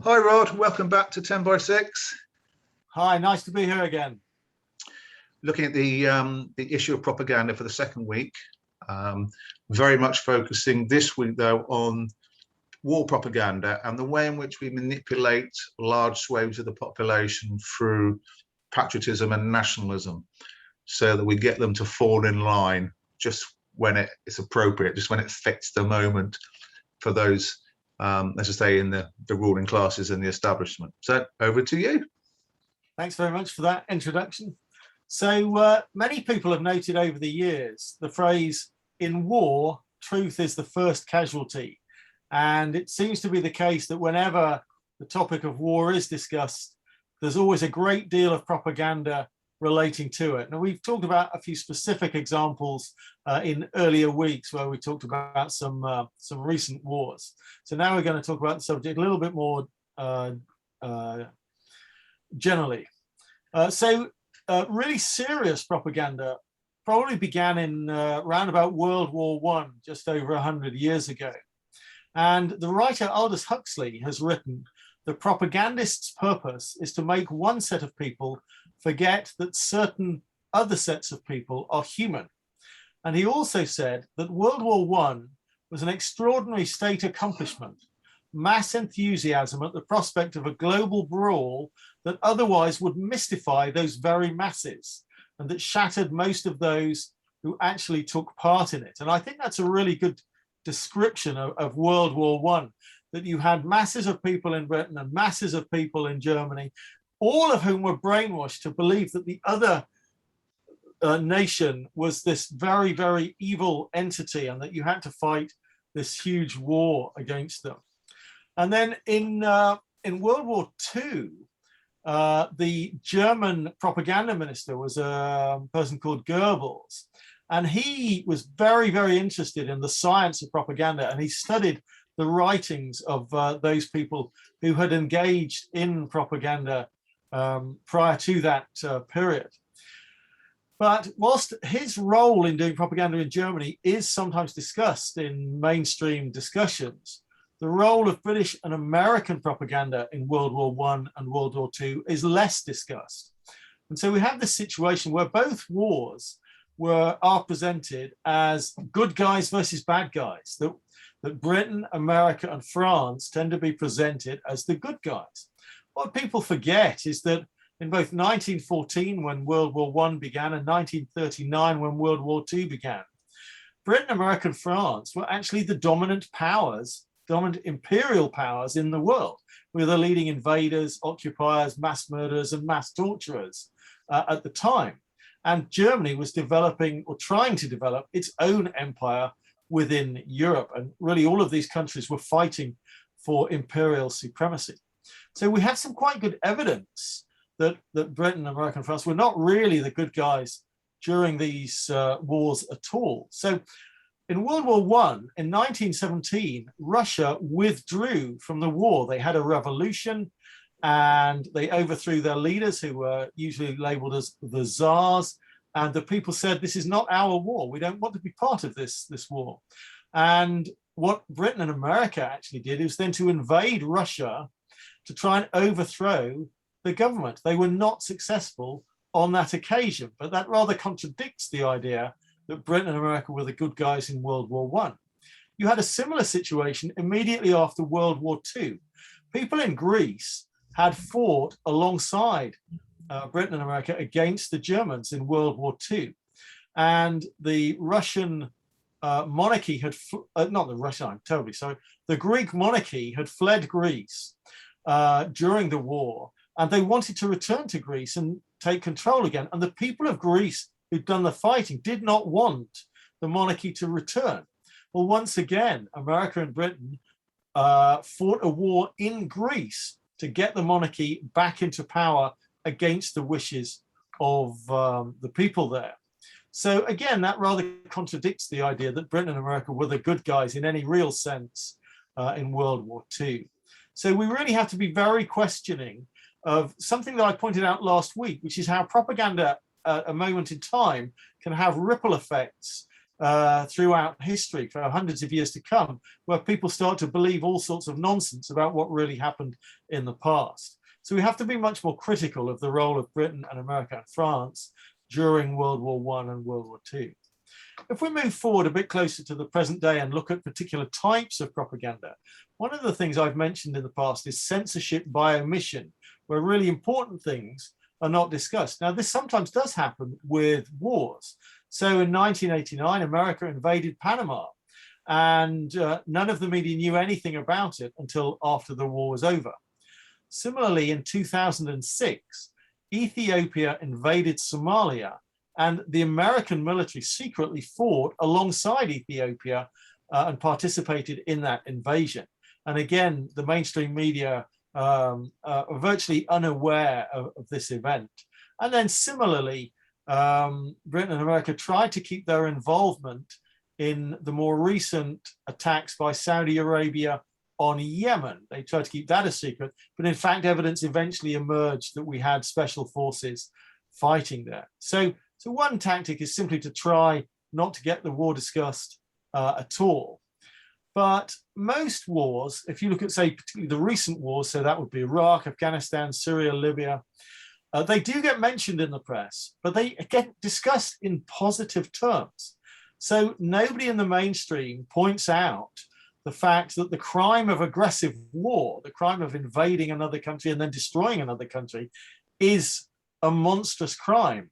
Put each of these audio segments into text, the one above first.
Hi Rod, welcome back to 10 by 6. Hi, nice to be here again. Looking at the issue of propaganda for the second week, very much focusing this week though on war propaganda and the way in which we manipulate large swathes of the population through patriotism and nationalism, so that we get them to fall in line just when it's appropriate, just when it fits the moment for those, as I say, in the ruling classes and the establishment. So over to you. Thanks very much for that introduction. So many people have noted over the years the phrase, in war, truth is the first casualty. And it seems to be the case that whenever the topic of war is discussed, there's always a great deal of propaganda relating to it. Now, we've talked about a few specific examples in earlier weeks where we talked about some recent wars. So now we're going to talk about the subject a little bit more generally. Really serious propaganda probably began in around about World War I, just over 100 years ago. And the writer Aldous Huxley has written, the propagandist's purpose is to make one set of people forget that certain other sets of people are human. And he also said that World War I was an extraordinary state accomplishment, mass enthusiasm at the prospect of a global brawl that otherwise would mystify those very masses and that shattered most of those who actually took part in it. And I think that's a really good description of World War I, that you had masses of people in Britain and masses of people in Germany, all of whom were brainwashed to believe that the other nation was this very, very evil entity and that you had to fight this huge war against them. And then in World War II, the German propaganda minister was a person called Goebbels, and he was very, very interested in the science of propaganda, and he studied the writings of those people who had engaged in propaganda prior to that period. But whilst his role in doing propaganda in Germany is sometimes discussed in mainstream discussions, the role of British and American propaganda in World War I and World War II is less discussed. And so we have this situation where both wars are presented as good guys versus bad guys, that Britain, America, and France tend to be presented as the good guys. What people forget is that in both 1914, when World War I began, and 1939, when World War II began, Britain, America, and France were actually the dominant powers, dominant imperial powers in the world. We were the leading invaders, occupiers, mass murderers, and mass torturers at the time. And Germany was developing or trying to develop its own empire within Europe. And really all of these countries were fighting for imperial supremacy. So we have some quite good evidence that Britain, America, and France were not really the good guys during these wars at all. So in World War I, in 1917, Russia withdrew from the war. They had a revolution and they overthrew their leaders, who were usually labeled as the Tsars. And the people said, this is not our war. We don't want to be part of this war. And what Britain and America actually did is then to invade Russia to try and overthrow the government. They were not successful on that occasion, but that rather contradicts the idea that Britain and America were the good guys in World War I. You had a similar situation immediately after World War II. People in Greece had fought alongside Britain and America against the Germans in World War II. And the Russian monarchy had, not the Russian, I'm terribly sorry, the Greek monarchy had fled Greece during the war, and they wanted to return to Greece and take control again. And the people of Greece who'd done the fighting did not want the monarchy to return. Well, once again, America and Britain fought a war in Greece to get the monarchy back into power against the wishes of the people there. So again, that rather contradicts the idea that Britain and America were the good guys in any real sense in World War II. So we really have to be very questioning of something that I pointed out last week, which is how propaganda at a moment in time can have ripple effects throughout history for hundreds of years to come, where people start to believe all sorts of nonsense about what really happened in the past. So we have to be much more critical of the role of Britain and America and France during World War I and World War II. If we move forward a bit closer to the present day and look at particular types of propaganda, one of the things I've mentioned in the past is censorship by omission, where really important things are not discussed. Now, this sometimes does happen with wars. So in 1989, America invaded Panama, and none of the media knew anything about it until after the war was over. Similarly, in 2006, Ethiopia invaded Somalia, and the American military secretly fought alongside Ethiopia and participated in that invasion. And again, the mainstream media are virtually unaware of this event. And then similarly, Britain and America tried to keep their involvement in the more recent attacks by Saudi Arabia on Yemen. They tried to keep that a secret, but in fact, evidence eventually emerged that we had special forces fighting there. So one tactic is simply to try not to get the war discussed at all. But most wars, if you look at, say, particularly the recent wars, so that would be Iraq, Afghanistan, Syria, Libya, they do get mentioned in the press, but they get discussed in positive terms. So nobody in the mainstream points out the fact that the crime of aggressive war, the crime of invading another country and then destroying another country, is a monstrous crime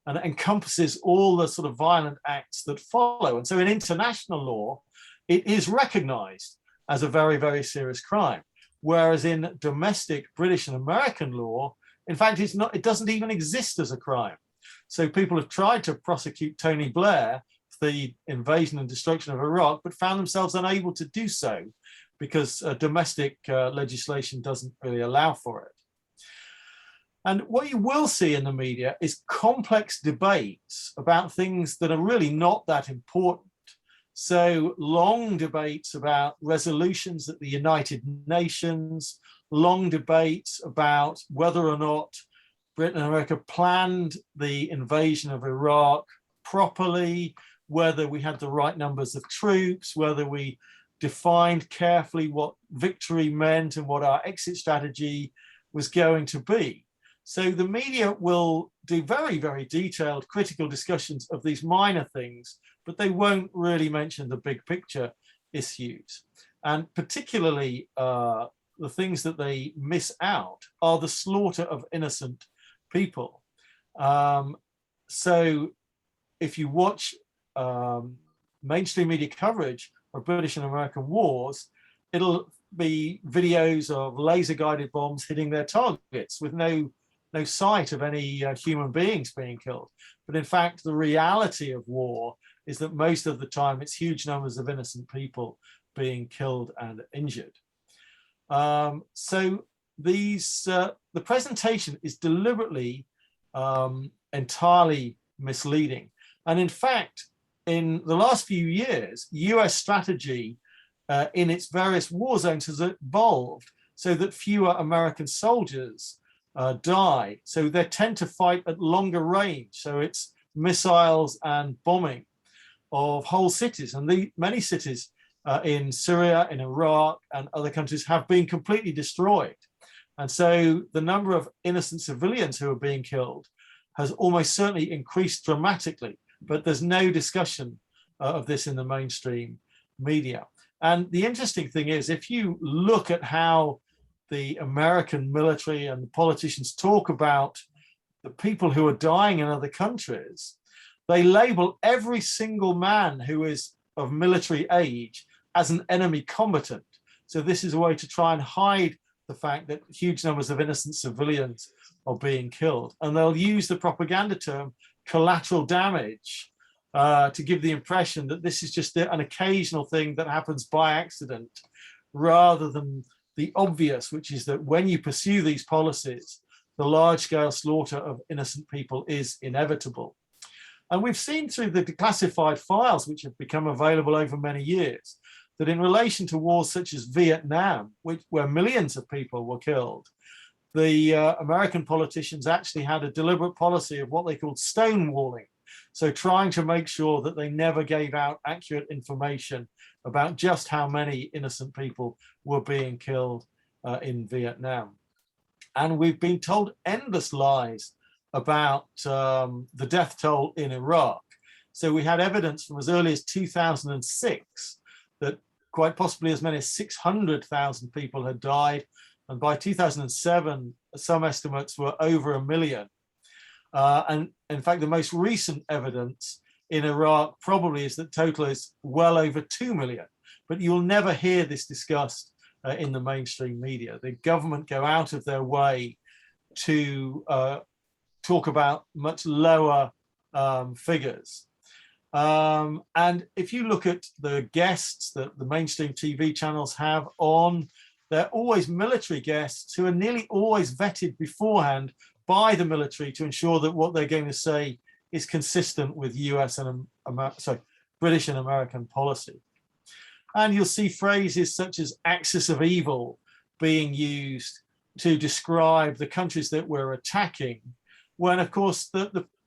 and encompasses all the sort of violent acts that follow. And so in international law, it is recognized as a very, very serious crime. Whereas in domestic British and American law, in fact, it doesn't even exist as a crime. So people have tried to prosecute Tony Blair for the invasion and destruction of Iraq, but found themselves unable to do so because domestic legislation doesn't really allow for it. And what you will see in the media is complex debates about things that are really not that important. So long debates about resolutions at the United Nations, long debates about whether or not Britain and America planned the invasion of Iraq properly, whether we had the right numbers of troops, whether we defined carefully what victory meant and what our exit strategy was going to be. So the media will do very, very detailed critical discussions of these minor things, but they won't really mention the big picture issues. And particularly the things that they miss out are the slaughter of innocent people. So if you watch mainstream media coverage of British and American wars, it'll be videos of laser-guided bombs hitting their targets with no sight of any human beings being killed. But in fact, the reality of war is that most of the time it's huge numbers of innocent people being killed and injured. So the presentation is deliberately entirely misleading. And in fact, in the last few years, US strategy in its various war zones has evolved so that fewer American soldiers die. So they tend to fight at longer range. So it's missiles and bombing of whole cities. And many cities in Syria, in Iraq, and other countries have been completely destroyed. And so the number of innocent civilians who are being killed has almost certainly increased dramatically, but there's no discussion of this in the mainstream media. And the interesting thing is, if you look at how the American military and the politicians talk about the people who are dying in other countries, they label every single man who is of military age as an enemy combatant. So this is a way to try and hide the fact that huge numbers of innocent civilians are being killed. And they'll use the propaganda term collateral damage to give the impression that this is just an occasional thing that happens by accident, rather than the obvious, which is that when you pursue these policies, the large-scale slaughter of innocent people is inevitable. And we've seen through the declassified files, which have become available over many years, that in relation to wars such as Vietnam, where millions of people were killed, the American politicians actually had a deliberate policy of what they called stonewalling, So trying to make sure that they never gave out accurate information about just how many innocent people were being killed in Vietnam. And we've been told endless lies about the death toll in Iraq. So we had evidence from as early as 2006 that quite possibly as many as 600,000 people had died. And by 2007, some estimates were over 1 million. And in fact, the most recent evidence in Iraq probably is that total is well over 2 million. But you'll never hear this discussed in the mainstream media. The government go out of their way to talk about much lower figures. And if you look at the guests that the mainstream TV channels have on, they're always military guests who are nearly always vetted beforehand by the military to ensure that what they're going to say is consistent with US and British and American policy. And you'll see phrases such as axis of evil being used to describe the countries that we're attacking, when of course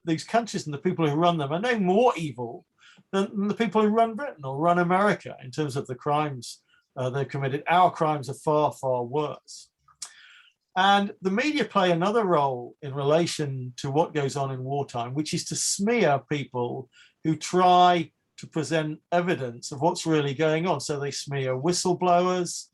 these countries and the people who run them are no more evil than the people who run Britain or run America in terms of the crimes they've committed. Our crimes are far, far worse. And the media play another role in relation to what goes on in wartime, which is to smear people who try to present evidence of what's really going on. So they smear whistleblowers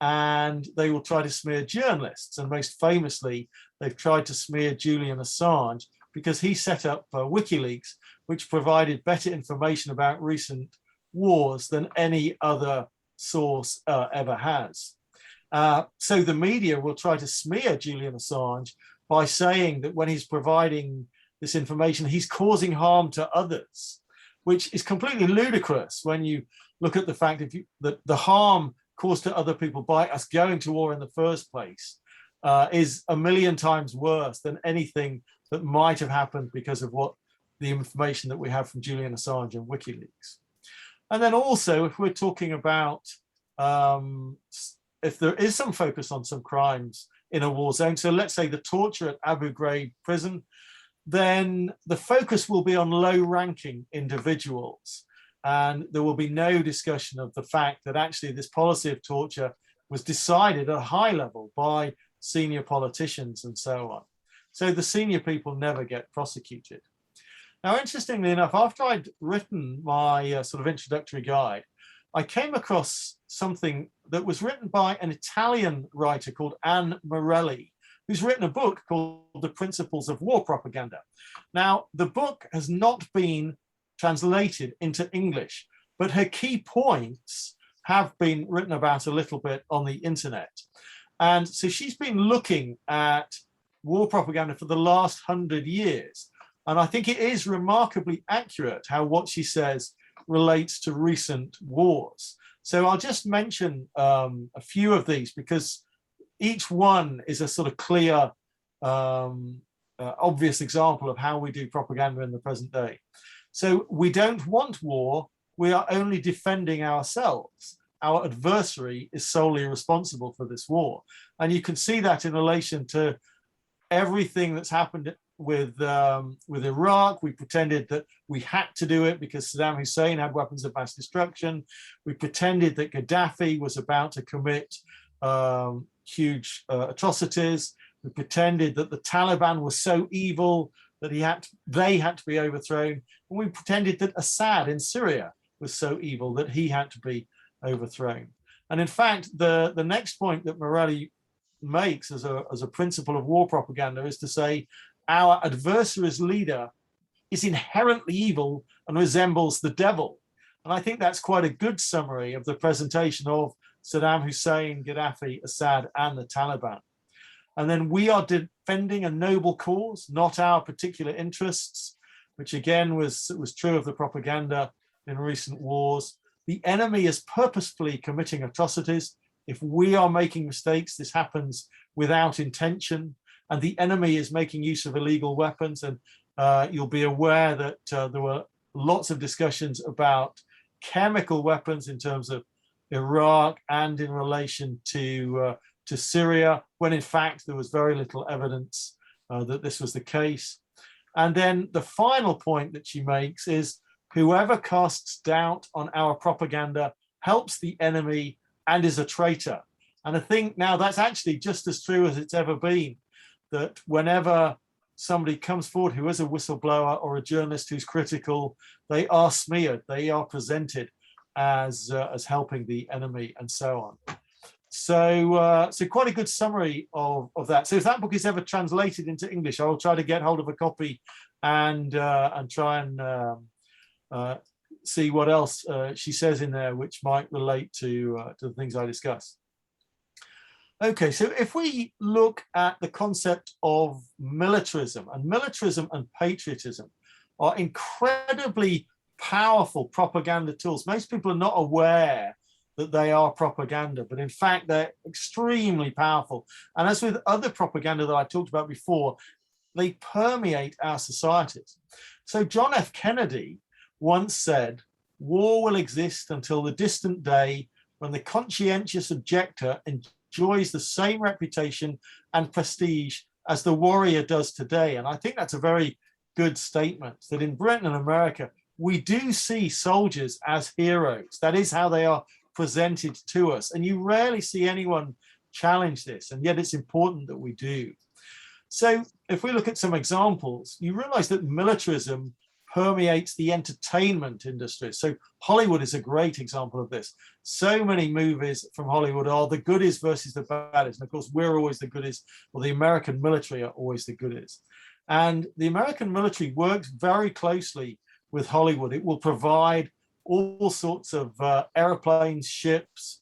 and they will try to smear journalists. And most famously, they've tried to smear Julian Assange because he set up WikiLeaks, which provided better information about recent wars than any other source ever has. So the media will try to smear Julian Assange by saying that when he's providing this information, he's causing harm to others, which is completely ludicrous when you look at the fact that the harm caused to other people by us going to war in the first place is 1 million times worse than anything that might have happened because of what the information that we have from Julian Assange and WikiLeaks. And then also, if we're talking about if there is some focus on some crimes in a war zone, so let's say the torture at Abu Ghraib prison, then the focus will be on low-ranking individuals. And there will be no discussion of the fact that actually this policy of torture was decided at a high level by senior politicians and so on. So the senior people never get prosecuted. Now, interestingly enough, after I'd written my sort of introductory guide, I came across something that was written by an Italian writer called Anne Morelli, who's written a book called The Principles of War Propaganda. Now, the book has not been translated into English, but her key points have been written about a little bit on the internet. And so she's been looking at war propaganda for the last 100 years. And I think it is remarkably accurate how what she says relates to recent wars. So I'll just mention a few of these because each one is a sort of clear, obvious example of how we do propaganda in the present day. So we don't want war, we are only defending ourselves. Our adversary is solely responsible for this war. And you can see that in relation to everything that's happened with Iraq. We pretended that we had to do it because Saddam Hussein had weapons of mass destruction. We pretended that Gaddafi was about to commit huge atrocities. We pretended that the Taliban was so evil that they had to be overthrown. And we pretended that Assad in Syria was so evil that he had to be overthrown. And in fact, the next point that Morelli makes as a principle of war propaganda is to say our adversary's leader is inherently evil and resembles the devil. And I think that's quite a good summary of the presentation of Saddam Hussein, Gaddafi, Assad, and the Taliban. And then we are defending a noble cause, not our particular interests, which again was true of the propaganda in recent wars. The enemy is purposefully committing atrocities. If we are making mistakes, this happens without intention. And the enemy is making use of illegal weapons. And you'll be aware that there were lots of discussions about chemical weapons in terms of Iraq and in relation to Syria, when in fact there was very little evidence that this was the case. And then the final point that she makes is whoever casts doubt on our propaganda helps the enemy and is a traitor. And I think now that's actually just as true as it's ever been, that whenever somebody comes forward who is a whistleblower or a journalist who's critical, they are smeared, they are presented as helping the enemy and so on. So quite a good summary of that. So if that book is ever translated into English, I will try to get hold of a copy and try and see what else she says in there, which might relate to the things I discuss. Okay, so if we look at the concept of militarism and patriotism are incredibly powerful propaganda tools. Most people are not aware that they are propaganda, but in fact, they're extremely powerful. And as with other propaganda that I talked about before, they permeate our societies. So John F. Kennedy once said, "War will exist until the distant day when the conscientious objector enjoys the same reputation and prestige as the warrior does today." And I think that's a very good statement, that in Britain and America, we do see soldiers as heroes. That is how they are presented to us. And you rarely see anyone challenge this, and yet it's important that we do. So if we look at some examples, you realize that militarism permeates the entertainment industry. So Hollywood is a great example of this. So many movies from Hollywood are the goodies versus the baddies. And of course, we're always the goodies, or the American military are always the goodies. And the American military works very closely with Hollywood. It will provide all sorts of airplanes, ships,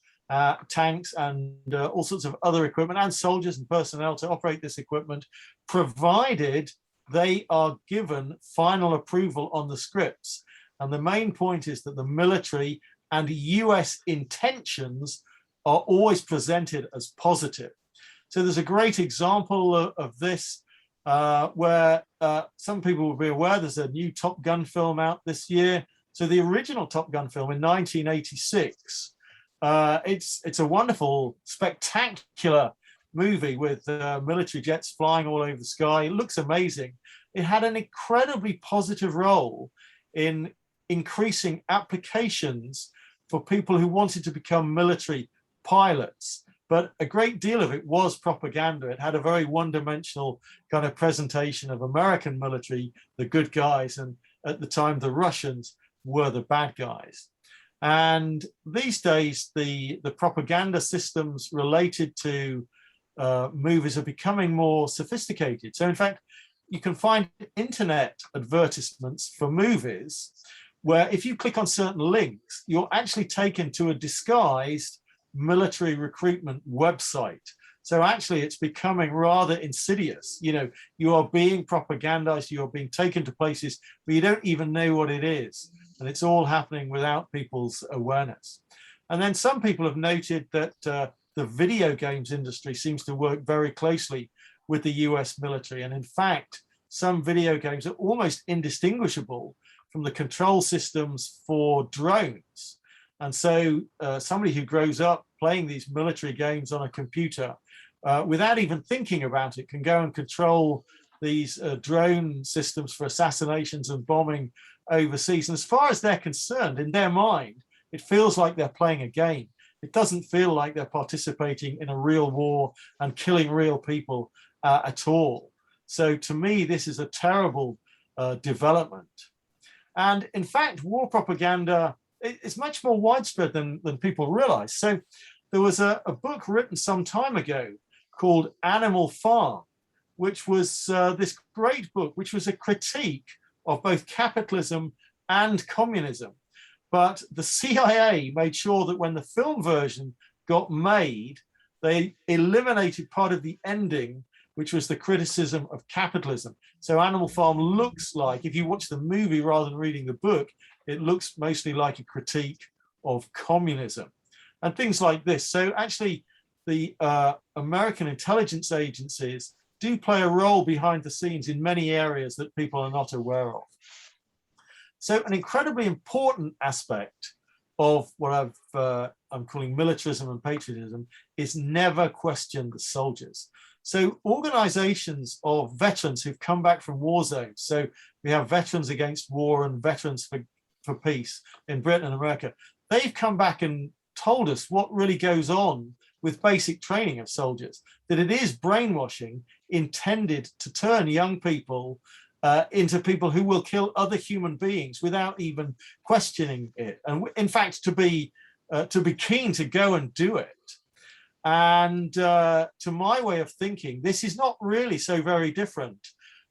tanks, and all sorts of other equipment, and soldiers and personnel to operate this equipment, provided they are given final approval on the scripts. And the main point is that the military and US intentions are always presented as positive. So there's a great example of this where some people will be aware there's a new Top Gun film out this year. So the original Top Gun film in 1986, it's a wonderful, spectacular movie with military jets flying all over the sky. It looks amazing. It had an incredibly positive role in increasing applications for people who wanted to become military pilots. But a great deal of it was propaganda. It had a very one-dimensional kind of presentation of American military, the good guys, and at the time, the Russians were the bad guys. And these days, the propaganda systems related to movies are becoming more sophisticated. So in fact, you can find internet advertisements for movies where if you click on certain links, you're actually taken to a disguised military recruitment website. So actually it's becoming rather insidious. You know, you are being propagandized, you are being taken to places where you don't even know what it is. And it's all happening without people's awareness. And then some people have noted that the video games industry seems to work very closely with the US military. And in fact, some video games are almost indistinguishable from the control systems for drones. And so somebody who grows up playing these military games on a computer without even thinking about it can go and control these drone systems for assassinations and bombing overseas. And as far as they're concerned, in their mind, it feels like they're playing a game. It doesn't feel like they're participating in a real war and killing real people at all. So to me, this is a terrible development. And in fact, war propaganda is much more widespread than people realize. So there was a book written some time ago called Animal Farm, which was this great book, which was a critique of both capitalism and communism. But the CIA made sure that when the film version got made, they eliminated part of the ending, which was the criticism of capitalism. So Animal Farm looks like, if you watch the movie rather than reading the book, it looks mostly like a critique of communism and things like this. So actually, the American intelligence agencies do play a role behind the scenes in many areas that people are not aware of. So an incredibly important aspect of what I'm calling militarism and patriotism is never question the soldiers. So organizations of veterans who've come back from war zones. So we have Veterans Against War and Veterans for Peace in Britain and America. They've come back and told us what really goes on with basic training of soldiers, that it is brainwashing intended to turn young people into people who will kill other human beings without even questioning it. And in fact, to be keen to go and do it. And to my way of thinking, this is not really so very different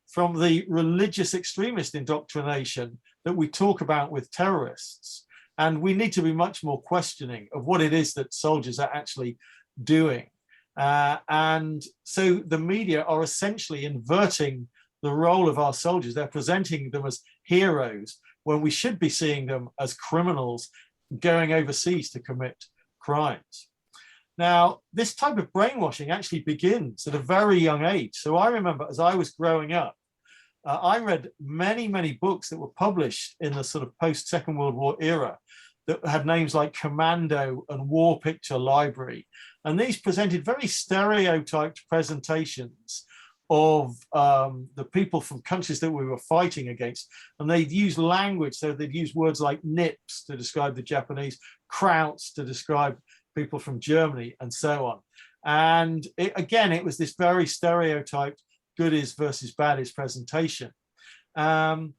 from the religious extremist indoctrination that we talk about with terrorists. And we need to be much more questioning of what it is that soldiers are actually doing. And so the media are essentially inverting the role of our soldiers. They're presenting them as heroes when we should be seeing them as criminals going overseas to commit crimes. Now, this type of brainwashing actually begins at a very young age. So I remember as I was growing up, I read many, many books that were published in the sort of post-Second World War era that had names like Commando and War Picture Library. And these presented very stereotyped presentations of the people from countries that we were fighting against. And they'd use language, so they'd use words like nips to describe the Japanese, krauts to describe people from Germany, and so on. And again, it was this very stereotyped goodies versus baddies presentation. And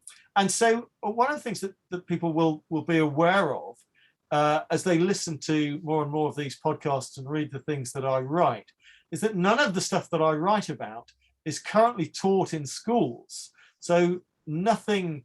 so one of the things that people will be aware of as they listen to more and more of these podcasts and read the things that I write is that none of the stuff that I write about is currently taught in schools. So nothing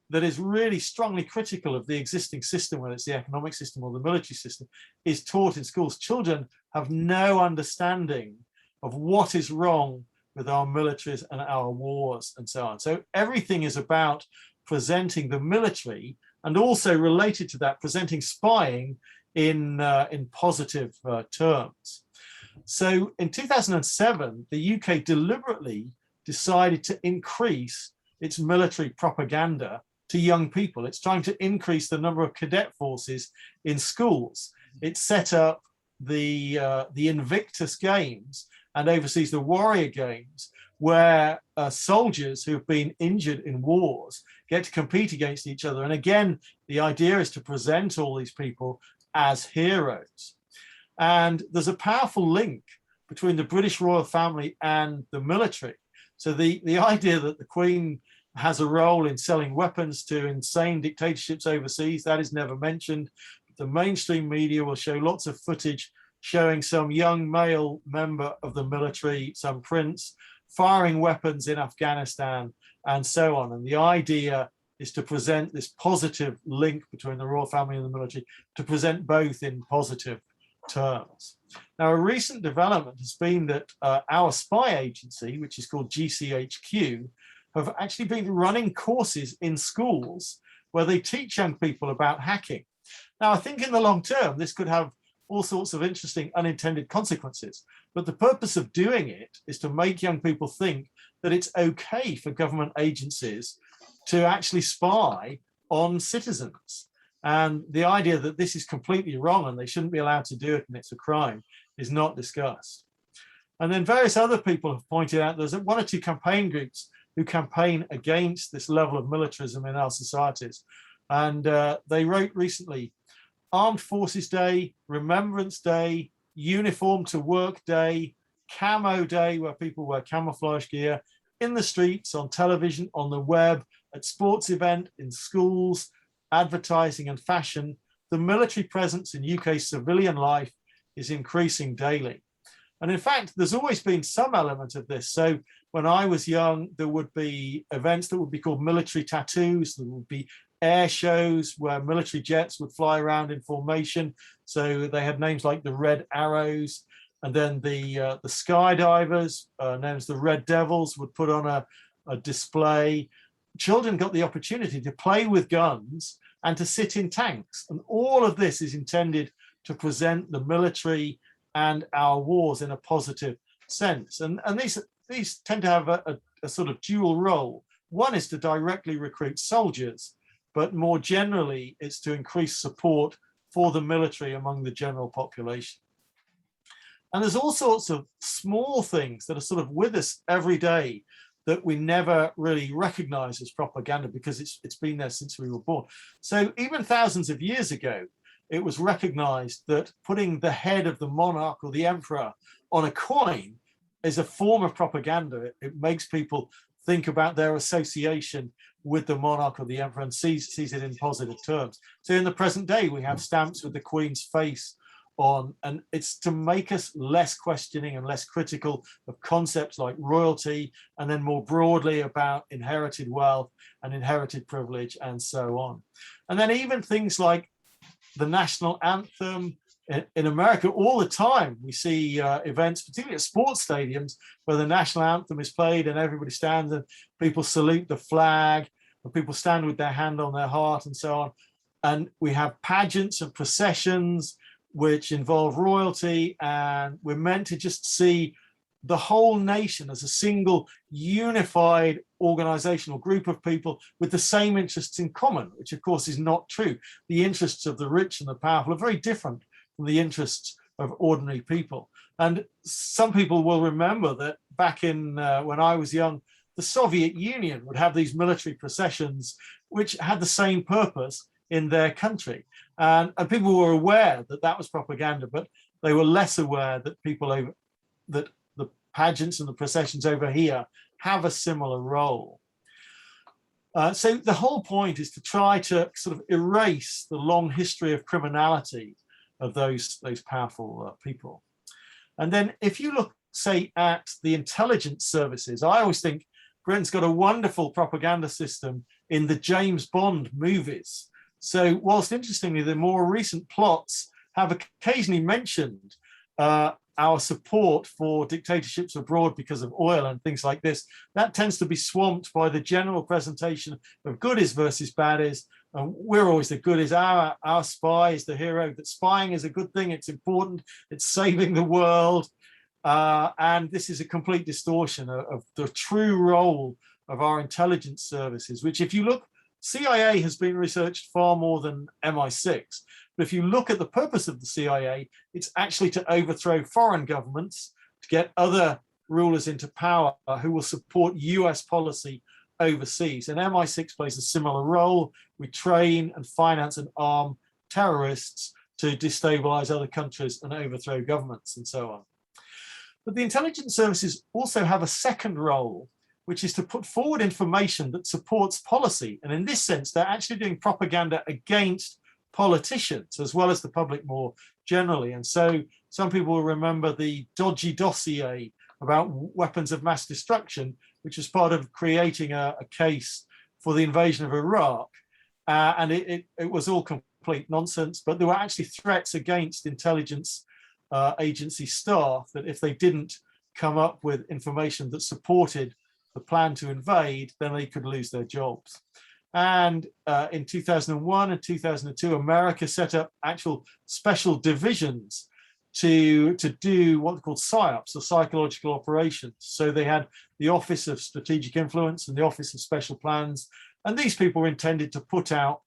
that is really strongly critical of the existing system, whether it's the economic system or the military system, is taught in schools. Children have no understanding of what is wrong with our militaries and our wars and so on. So everything is about presenting the military, and also related to that, presenting spying in positive terms. So in 2007, the UK deliberately decided to increase its military propaganda to young people. It's trying to increase the number of cadet forces in schools. It set up the Invictus Games and oversees the Warrior Games, where soldiers who've been injured in wars get to compete against each other. And again, the idea is to present all these people as heroes. And there's a powerful link between the British royal family and the military. So the idea that the Queen has a role in selling weapons to insane dictatorships overseas, that is never mentioned. The mainstream media will show lots of footage showing some young male member of the military, some prince, firing weapons in Afghanistan and so on. And the idea is to present this positive link between the royal family and the military, to present both in positive terms. Now, a recent development has been that our spy agency, which is called GCHQ, have actually been running courses in schools where they teach young people about hacking. Now, I think in the long term, this could have all sorts of interesting unintended consequences. But the purpose of doing it is to make young people think that it's okay for government agencies to actually spy on citizens. And the idea that this is completely wrong and they shouldn't be allowed to do it and it's a crime is not discussed. And then various other people have pointed out there's one or two campaign groups who campaign against this level of militarism in our societies. And they wrote recently, Armed Forces Day, Remembrance Day, Uniform to Work Day, Camo Day, where people wear camouflage gear, in the streets, on television, on the web, at sports event, in schools, advertising and fashion. The military presence in UK civilian life is increasing daily. And in fact, there's always been some element of this. So when I was young, there would be events that would be called military tattoos. There would be air shows where military jets would fly around in formation. So they had names like the Red Arrows. And then the skydivers, known as the Red Devils, would put on a display. Children got the opportunity to play with guns and to sit in tanks. And all of this is intended to present the military and our wars in a positive sense. And these tend to have a sort of dual role. One is to directly recruit soldiers, but more generally, it's to increase support for the military among the general population. And there's all sorts of small things that are sort of with us every day that we never really recognize as propaganda because it's been there since we were born. So even thousands of years ago, it was recognized that putting the head of the monarch or the emperor on a coin is a form of propaganda. It makes people think about their association with the monarch or the emperor and sees it in positive terms. So in the present day, we have stamps with the Queen's face on, and it's to make us less questioning and less critical of concepts like royalty, and then more broadly about inherited wealth and inherited privilege and so on. And then even things like the national anthem. In America, all the time, we see events, particularly at sports stadiums, where the national anthem is played and everybody stands and people salute the flag and people stand with their hand on their heart and so on. And we have pageants and processions which involve royalty, and we're meant to just see the whole nation as a single unified organizational group of people with the same interests in common, which of course is not true. The interests of the rich and the powerful are very different from the interests of ordinary people. And some people will remember that back in when I was young, the Soviet Union would have these military processions which had the same purpose in their country. And people were aware that that was propaganda, but they were less aware that that the pageants and the processions over here have a similar role. So the whole point is to try to sort of erase the long history of criminality of those powerful people. And then if you look, say, at the intelligence services, I always think Britain's got a wonderful propaganda system in the James Bond movies. So whilst interestingly, the more recent plots have occasionally mentioned our support for dictatorships abroad because of oil and things like this, that tends to be swamped by the general presentation of goodies versus baddies. We're always the goodies. Our spy is the hero, that spying is a good thing, it's important, it's saving the world. And this is a complete distortion of the true role of our intelligence services, which if you look, CIA has been researched far more than MI6. But if you look at the purpose of the CIA, it's actually to overthrow foreign governments, to get other rulers into power who will support US policy overseas. And MI6 plays a similar role. We train and finance and arm terrorists to destabilize other countries and overthrow governments and so on. But the intelligence services also have a second role, which is to put forward information that supports policy. And in this sense, they're actually doing propaganda against politicians as well as the public more generally. And so some people will remember the dodgy dossier about weapons of mass destruction, which was part of creating a case for the invasion of Iraq. And it was all complete nonsense, but there were actually threats against intelligence agency staff that if they didn't come up with information that supported the plan to invade, then they could lose their jobs. And in 2001 and 2002, America set up actual special divisions to do what are called PSYOPs, or psychological operations. So they had the Office of Strategic Influence and the Office of Special Plans. And these people were intended to put out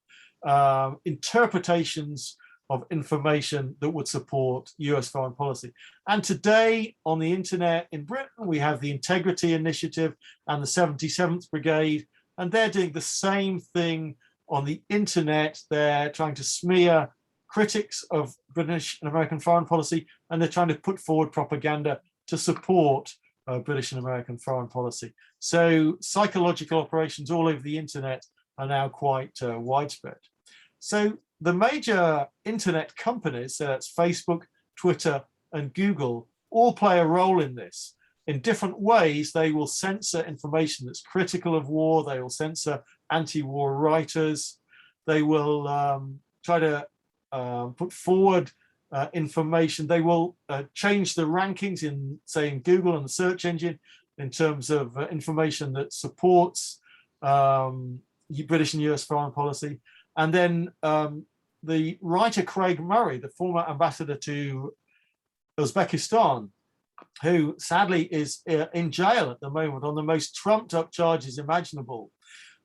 interpretations of information that would support US foreign policy. And today on the internet in Britain, we have the Integrity Initiative and the 77th Brigade, and they're doing the same thing on the internet. They're trying to smear critics of British and American foreign policy, and they're trying to put forward propaganda to support British and American foreign policy. So psychological operations all over the internet are now quite widespread. So the major internet companies, that's Facebook, Twitter, and Google, all play a role in this. In different ways, they will censor information that's critical of war. They will censor anti-war writers. They will try to put forward information. They will change the rankings in, say, in Google and the search engine in terms of information that supports British and US foreign policy. And then the writer Craig Murray, the former ambassador to Uzbekistan, who sadly is in jail at the moment on the most trumped up charges imaginable.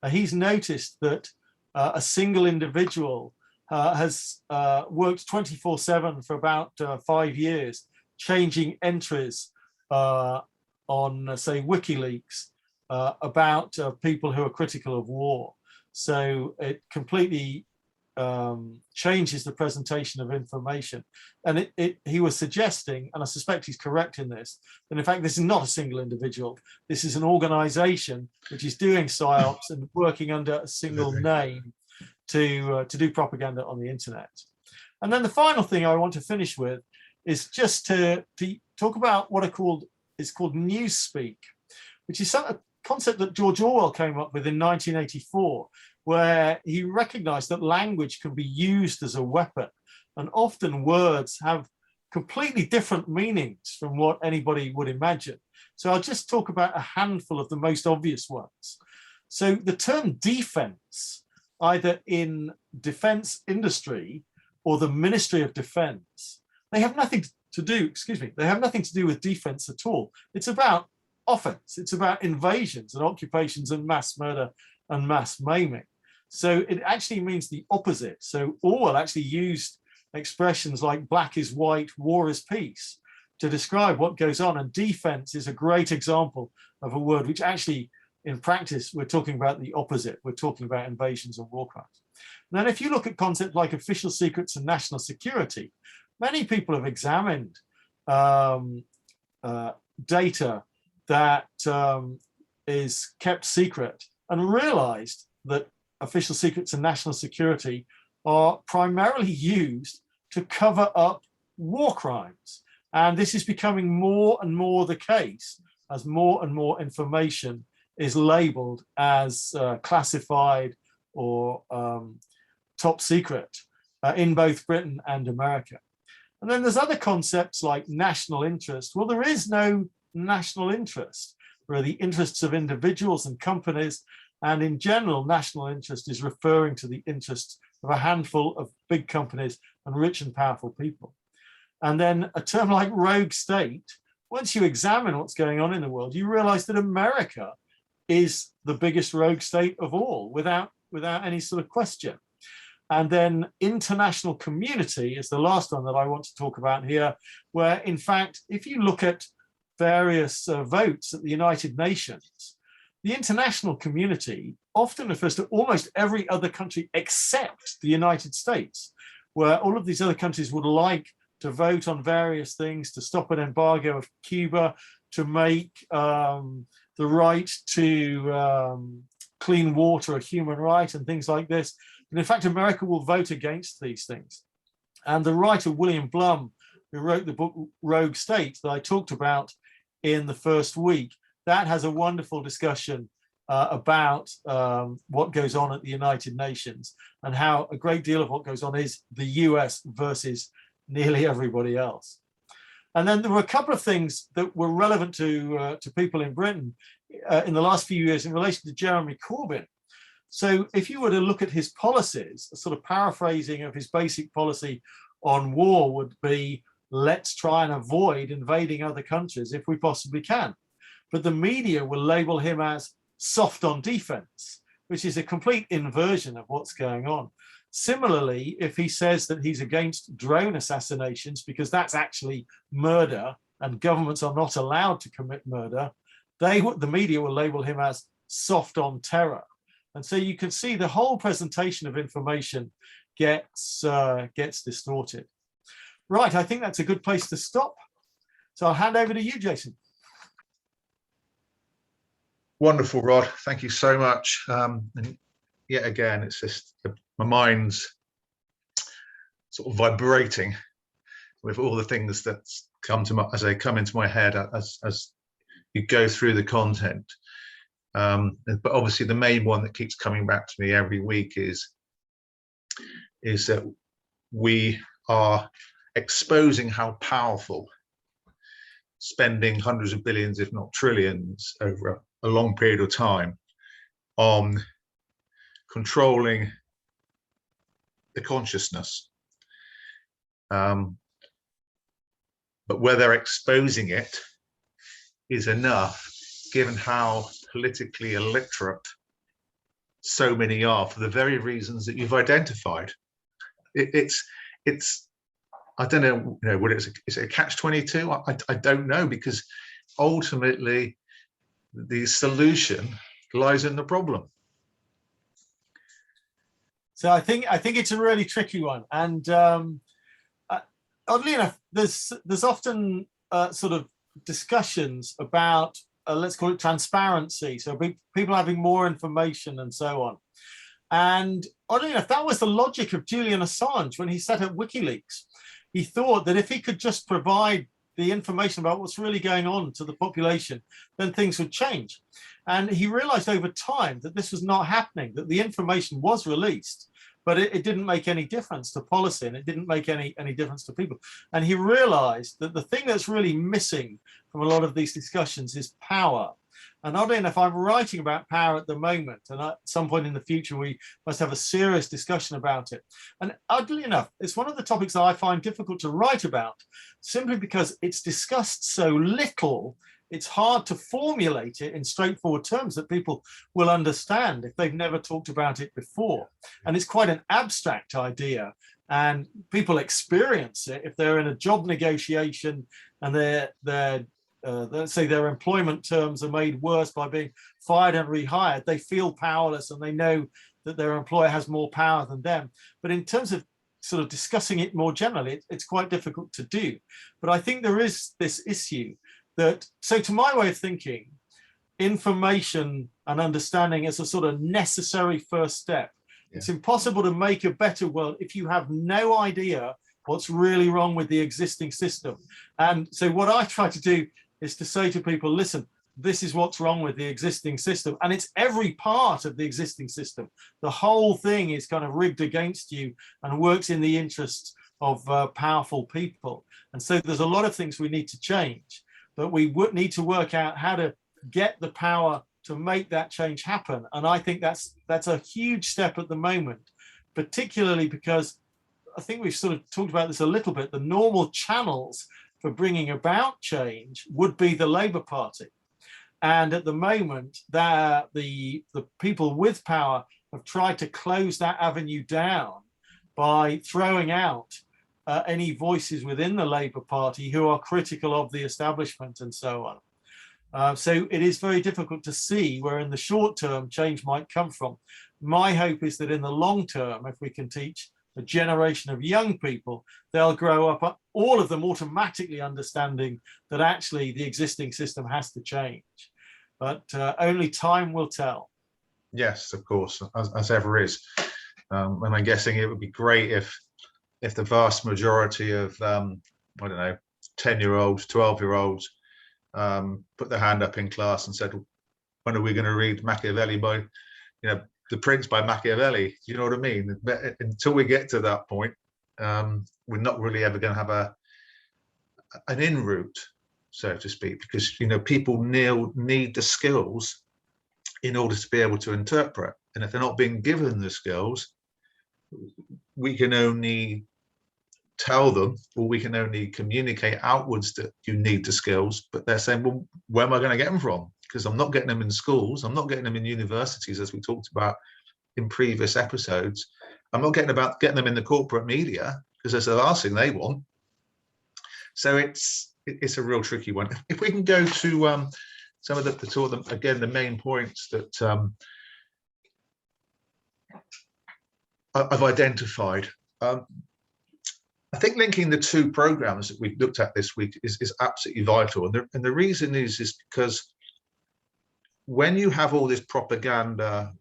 He's noticed that a single individual has worked 24/7 for about 5 years changing entries on, say, WikiLeaks about people who are critical of war. So it completely changes the presentation of information. And he was suggesting, and I suspect he's correct in this, that in fact this is not a single individual. This is an organization which is doing psyops and working under a single name to do propaganda on the internet. And then the final thing I want to finish with is just to talk about what is called Newspeak, which is a concept that George Orwell came up with in 1984, where he recognized that language can be used as a weapon, and often words have completely different meanings from what anybody would imagine. So I'll just talk about a handful of the most obvious ones. So the term defense, either in defense industry or the Ministry of Defense, they have nothing to do, they have nothing to do with defense at all. It's about offense. It's about invasions and occupations and mass murder and mass maiming. So it actually means the opposite. So Orwell actually used expressions like black is white, war is peace to describe what goes on. And defense is a great example of a word which actually, in practice, we're talking about the opposite. We're talking about invasions and war crimes. And then if you look at concepts like official secrets and national security, many people have examined data that is kept secret and realized that official secrets and national security are primarily used to cover up war crimes. And this is becoming more and more the case as more and more information is labeled as classified or top secret in both Britain and America. And then there's other concepts like national interest. Well, there is no national interest. There are the interests of individuals and companies. And in general, national interest is referring to the interests of a handful of big companies and rich and powerful people. And then a term like rogue state, once you examine what's going on in the world, you realize that America is the biggest rogue state of all, without any sort of question. And then international community is the last one that I want to talk about here, where in fact, if you look at various votes at the United Nations, the international community often refers to almost every other country except the United States, where all of these other countries would like to vote on various things, to stop an embargo of Cuba, to make the right to clean water a human right and things like this. And in fact, America will vote against these things. And the writer William Blum, who wrote the book Rogue State that I talked about in the first week, that has a wonderful discussion about what goes on at the United Nations and how a great deal of what goes on is the US versus nearly everybody else. And then there were a couple of things that were relevant to people in Britain in the last few years in relation to Jeremy Corbyn. So if you were to look at his policies, a sort of paraphrasing of his basic policy on war would be, let's try and avoid invading other countries if we possibly can. But the media will label him as soft on defense, which is a complete inversion of what's going on. Similarly, if he says that he's against drone assassinations because that's actually murder and governments are not allowed to commit murder, the media will label him as soft on terror. And so you can see the whole presentation of information gets distorted. Right, I think that's a good place to stop. So I'll hand over to you, Jason. Wonderful, Rod. Thank you so much. And yet again, it's just my mind's sort of vibrating with all the things that come to as they come into my head as you go through the content. But obviously, the main one that keeps coming back to me every week is that we are exposing how powerful spending hundreds of billions, if not trillions, over a long period of time on controlling the consciousness. But whether exposing it is enough, given how politically illiterate so many are, for the very reasons that you've identified. It's I don't know, what is it a catch-22? I don't know, because ultimately the solution lies in the problem. So I think it's a really tricky one, and oddly enough, there's often sort of discussions about let's call it transparency, so people having more information and so on. And oddly enough, that was the logic of Julian Assange when he set up WikiLeaks. He thought that if he could just provide the information about what's really going on to the population, then things would change. And he realized over time that this was not happening, that the information was released, but it didn't make any difference to policy, and it didn't make any difference to people. And he realized that the thing that's really missing from a lot of these discussions is power. And oddly enough, I'm writing about power at the moment, and at some point in the future, we must have a serious discussion about it. And oddly enough, it's one of the topics that I find difficult to write about, simply because it's discussed so little. It's hard to formulate it in straightforward terms that people will understand if they've never talked about it before. And it's quite an abstract idea, and people experience it if they're in a job negotiation and let's say their employment terms are made worse by being fired and rehired. They feel powerless, and they know that their employer has more power than them. But in terms of sort of discussing it more generally, it's quite difficult to do. But I think there is this issue that, so to my way of thinking, information and understanding is a sort of necessary first step. Yeah. It's impossible to make a better world if you have no idea what's really wrong with the existing system. And so what I try to do is to say to people, listen, this is what's wrong with the existing system. And it's every part of the existing system. The whole thing is kind of rigged against you and works in the interests of powerful people. And so there's a lot of things we need to change. But we would need to work out how to get the power to make that change happen. And I think that's a huge step at the moment, particularly because I think we've sort of talked about this a little bit. The normal channels for bringing about change would be the Labour Party. And at the moment, the people with power have tried to close that avenue down by throwing out any voices within the Labour Party who are critical of the establishment and so on. So it is very difficult to see where in the short term change might come from. My hope is that in the long term, if we can teach a generation of young people, they'll grow up, all of them automatically understanding that actually the existing system has to change. But only time will tell. Yes, of course, as ever is. And I'm guessing it would be great if the vast majority of, I don't know, 10-year-olds, 12-year-olds put their hand up in class and said, when are we going to read Machiavelli by, The Prince by Machiavelli? You know what I mean? But until we get to that point, we're not really ever going to have an in route, so to speak, because, people need the skills in order to be able to interpret. And if they're not being given the skills, we can only tell them, or we can only communicate outwards that you need the skills, but they're saying, well, where am I going to get them from? Because I'm not getting them in schools, I'm not getting them in universities, as we talked about in previous episodes. I'm not getting them in the corporate media, because that's the last thing they want. So it's a real tricky one. If we can go to some of the main points that I've identified. I think linking the two programs that we've looked at this week is absolutely vital. And the reason is because when you have all this propaganda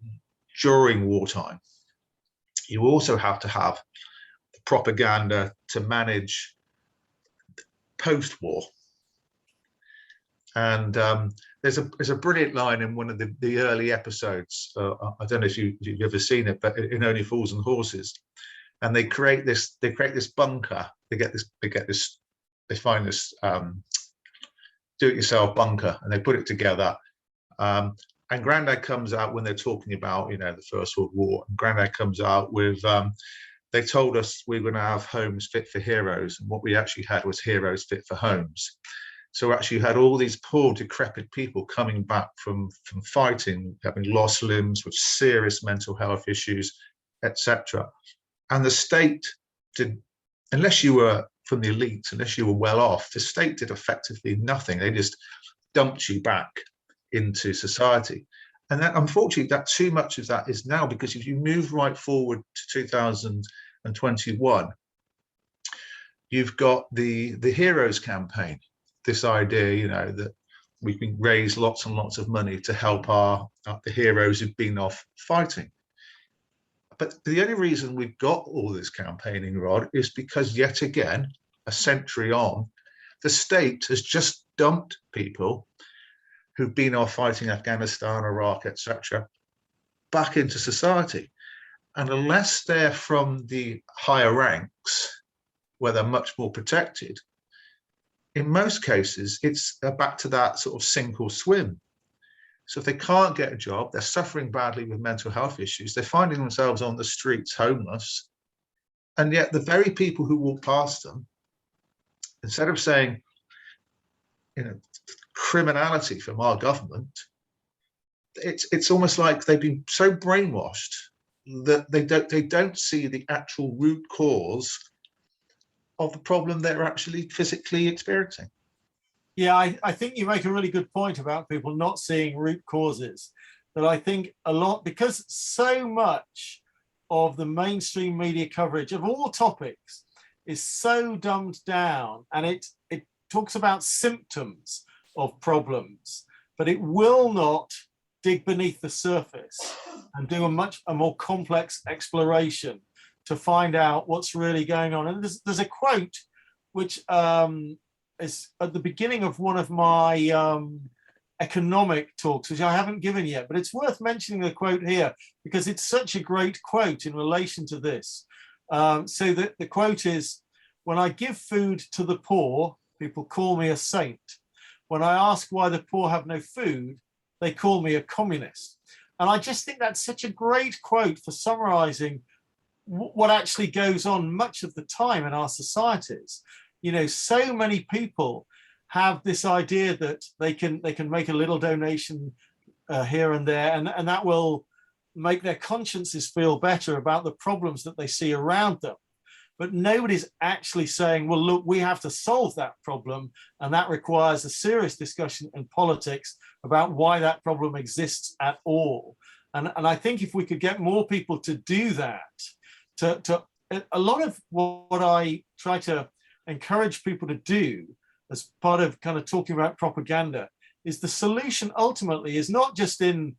during wartime, you also have to have the propaganda to manage post-war. And there's a brilliant line in one of the early episodes. I don't know if you've ever seen it, but in Only Fools and Horses. And they create this bunker. They find this do-it-yourself bunker, and they put it together. And Grandad comes out when they're talking about, the First World War. And Grandad comes out with, they told us we were going to have homes fit for heroes, and what we actually had was heroes fit for homes. So actually, you had all these poor, decrepit people coming back from fighting, having lost limbs, with serious mental health issues, etc. And the state did, unless you were from the elites, unless you were well off, the state did effectively nothing. They just dumped you back into society. And that, unfortunately, that too much of that is now, because if you move right forward to 2021, you've got the Heroes campaign, this idea, you know, that we can raise lots and lots of money to help the heroes who've been off fighting. But the only reason we've got all this campaigning, Rod, is because yet again, a century on, the state has just dumped people who've been off fighting Afghanistan, Iraq, etc., back into society. And unless they're from the higher ranks, where they're much more protected, in most cases, it's back to that sort of sink or swim. So if they can't get a job, they're suffering badly with mental health issues, they're finding themselves on the streets homeless. And yet the very people who walk past them, instead of saying, you know, criminality from our government, it's almost like they've been so brainwashed that they don't see the actual root cause of the problem they're actually physically experiencing. Yeah, I think you make a really good point about people not seeing root causes. That I think a lot, because so much of the mainstream media coverage of all topics is so dumbed down, and it talks about symptoms of problems, but it will not dig beneath the surface and do a more complex exploration to find out what's really going on. And there's a quote which is at the beginning of one of my economic talks, which I haven't given yet, but it's worth mentioning the quote here because it's such a great quote in relation to this. So the quote is, "When I give food to the poor, people call me a saint. When I ask why the poor have no food, they call me a communist." And I just think that's such a great quote for summarizing what actually goes on much of the time in our societies. You know, so many people have this idea that they can make a little donation here and there, and that will make their consciences feel better about the problems that they see around them. But nobody's actually saying, well, look, we have to solve that problem, and that requires a serious discussion in politics about why that problem exists at all. And I think if we could get more people to do that, a lot of what I try to encourage people to do as part of kind of talking about propaganda is the solution ultimately is not just in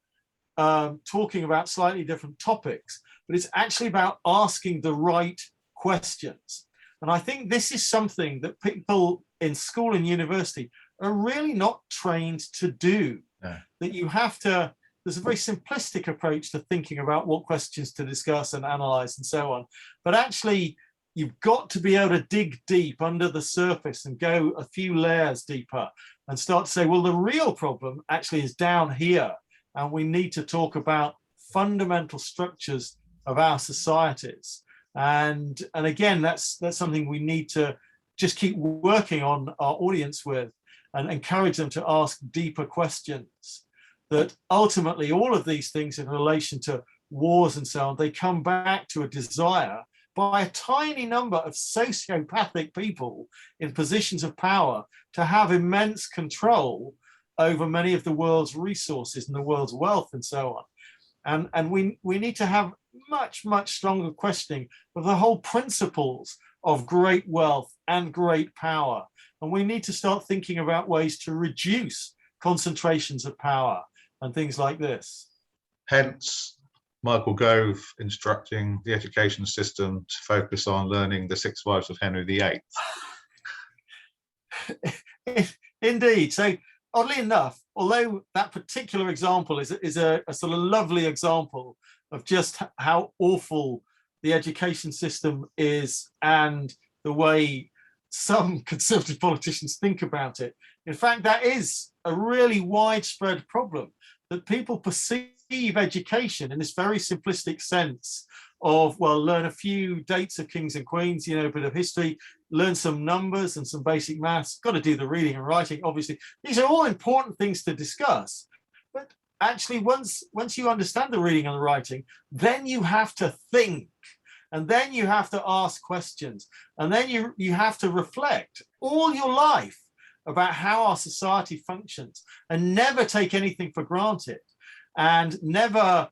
talking about slightly different topics, but it's actually about asking the right questions. And I think this is something that people in school and university are really not trained to do. No. That you have to, there's a very simplistic approach to thinking about what questions to discuss and analyze and so on. But actually, you've got to be able to dig deep under the surface and go a few layers deeper and start to say, well, the real problem actually is down here. And we need to talk about fundamental structures of our societies. And again, that's something we need to just keep working on our audience with and encourage them to ask deeper questions. That ultimately all of these things in relation to wars and so on, they come back to a desire by a tiny number of sociopathic people in positions of power to have immense control over many of the world's resources and the world's wealth and so on. And we need to have much, much stronger questioning of the whole principles of great wealth and great power. And we need to start thinking about ways to reduce concentrations of power and things like this. Hence, Michael Gove instructing the education system to focus on learning the 6 wives of Henry VIII. Indeed. So oddly enough, although that particular example is a sort of lovely example of just how awful the education system is and the way some conservative politicians think about it, in fact, that is a really widespread problem, that people perceive education in this very simplistic sense of, well, learn a few dates of kings and queens, you know, a bit of history, learn some numbers and some basic maths, got to do the reading and writing, obviously. These are all important things to discuss. But actually, once you understand the reading and the writing, then you have to think. And then you have to ask questions. And then you have to reflect all your life about how our society functions, and never take anything for granted, and never